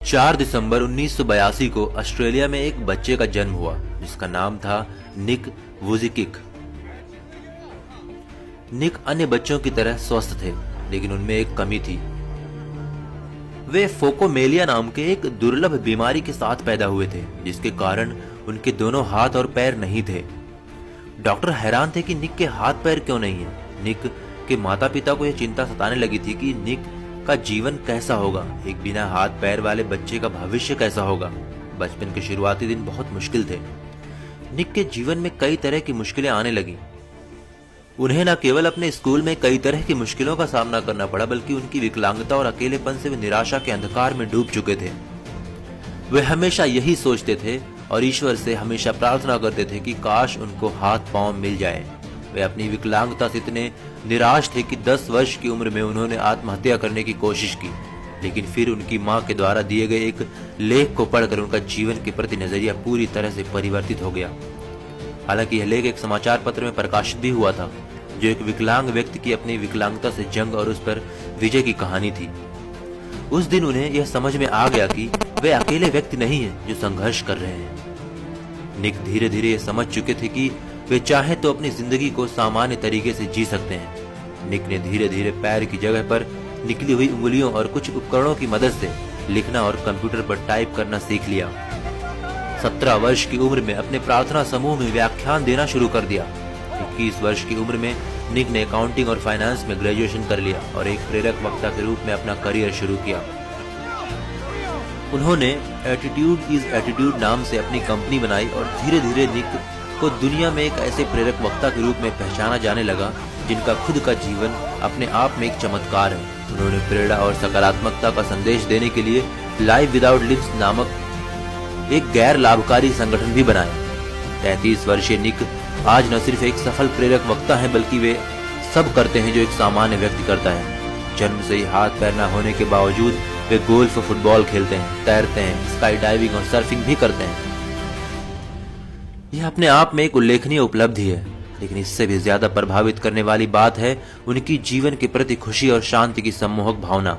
4 दिसंबर 1982 को ऑस्ट्रेलिया में एक बच्चे का जन्म हुआ जिसका नाम था निक वुजिकिक। निक अन्य बच्चों की तरह स्वस्थ थे, लेकिन उनमें एक कमी थी। वे फोकोमेलिया नाम के एक दुर्लभ बीमारी के साथ पैदा हुए थे, जिसके कारण उनके दोनों हाथ और पैर नहीं थे। डॉक्टर हैरान थे कि निक के हाथ पैर क्यों नहीं है। निक के माता पिता को यह चिंता सताने लगी थी कि निक का जीवन कैसा होगा, एक बिना हाथ पैर वाले बच्चे का भविष्य कैसा होगा। बचपन के शुरुआती दिन बहुत मुश्किल थे। निक के जीवन में कई तरह की मुश्किलें आने लगी। उन्हें न केवल अपने स्कूल में कई तरह की मुश्किलों का सामना करना पड़ा, बल्कि उनकी विकलांगता और अकेलेपन से वे निराशा के अंधकार में डूब चुके थे। वे हमेशा यही सोचते थे और ईश्वर से हमेशा प्रार्थना करते थे कि काश उनको हाथ पांव मिल जाए। वे अपनी विकलांगता से इतने निराश थे कि 10 वर्ष की उम्र में उन्होंने आत्महत्या करने की कोशिश की, लेकिन फिर उनकी मां के द्वारा दिए गए एक लेख को पढ़कर उनका जीवन के प्रति नजरिया पूरी तरह से परिवर्तित हो गया। हालांकि यह लेख एक समाचार पत्र में प्रकाशित भी हुआ था, जो एक विकलांग व्यक्ति की अपनी विकलांगता से जंग और उस पर विजय की कहानी थी। उस दिन उन्हें यह समझ में आ गया कि वे अकेले व्यक्ति नहीं हैं जो संघर्ष कर रहे हैं। निक धीरे धीरे ये समझ चुके थे कि वे चाहे तो अपनी जिंदगी को सामान्य तरीके से जी सकते हैं। निक ने धीरे धीरे पैर की जगह पर निकली हुई उंगलियों और कुछ उपकरणों की मदद से लिखना और कंप्यूटर पर टाइप करना सीख लिया। 17 वर्ष की उम्र में अपने प्रार्थना समूह में व्याख्यान देना शुरू कर दिया। 21 वर्ष की उम्र में निक ने अकाउंटिंग और फाइनेंस में ग्रेजुएशन कर लिया और एक प्रेरक वक्ता के रूप में अपना करियर शुरू किया। उन्होंने एटीट्यूड इज एटीट्यूड नाम से अपनी कंपनी बनाई और धीरे धीरे निक को दुनिया में एक ऐसे प्रेरक वक्ता के रूप में पहचाना जाने लगा जिनका खुद का जीवन अपने आप में एक चमत्कार है। उन्होंने प्रेरणा और सकारात्मकता का संदेश देने के लिए लाइफ विदाउट लिप्स नामक एक गैर लाभकारी संगठन भी बनाया। 33 वर्षीय निक आज न सिर्फ एक सफल प्रेरक वक्ता है, बल्कि वे सब करते हैं जो एक सामान्य व्यक्ति करता है। जन्म से ही हाथ पैर न होने के बावजूद वे गोल्फ, फुटबॉल खेलते हैं, तैरते हैं, स्काई डाइविंग और सर्फिंग भी करते हैं। यह अपने आप में एक उल्लेखनीय उपलब्धि है, लेकिन इससे भी ज्यादा प्रभावित करने वाली बात है उनकी जीवन के प्रति खुशी और शांति की सम्मोहक भावना।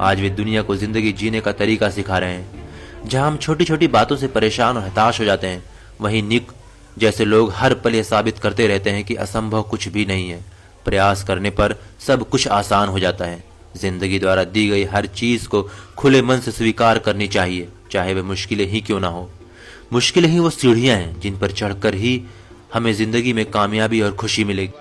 आज वे दुनिया को जिंदगी जीने का तरीका सिखा रहे हैं। जहां हम छोटी छोटी बातों से परेशान और हताश हो जाते हैं, वहीं निक जैसे लोग हर पल यह साबित करते रहते हैं कि असंभव कुछ भी नहीं है। प्रयास करने पर सब कुछ आसान हो जाता है। जिंदगी द्वारा दी गई हर चीज को खुले मन से स्वीकार करनी चाहिए, चाहे वह मुश्किलें ही क्यों ना हो। मुश्किलें ही वो सीढ़ियां हैं जिन पर चढ़कर ही हमें जिंदगी में कामयाबी और खुशी मिलेगी।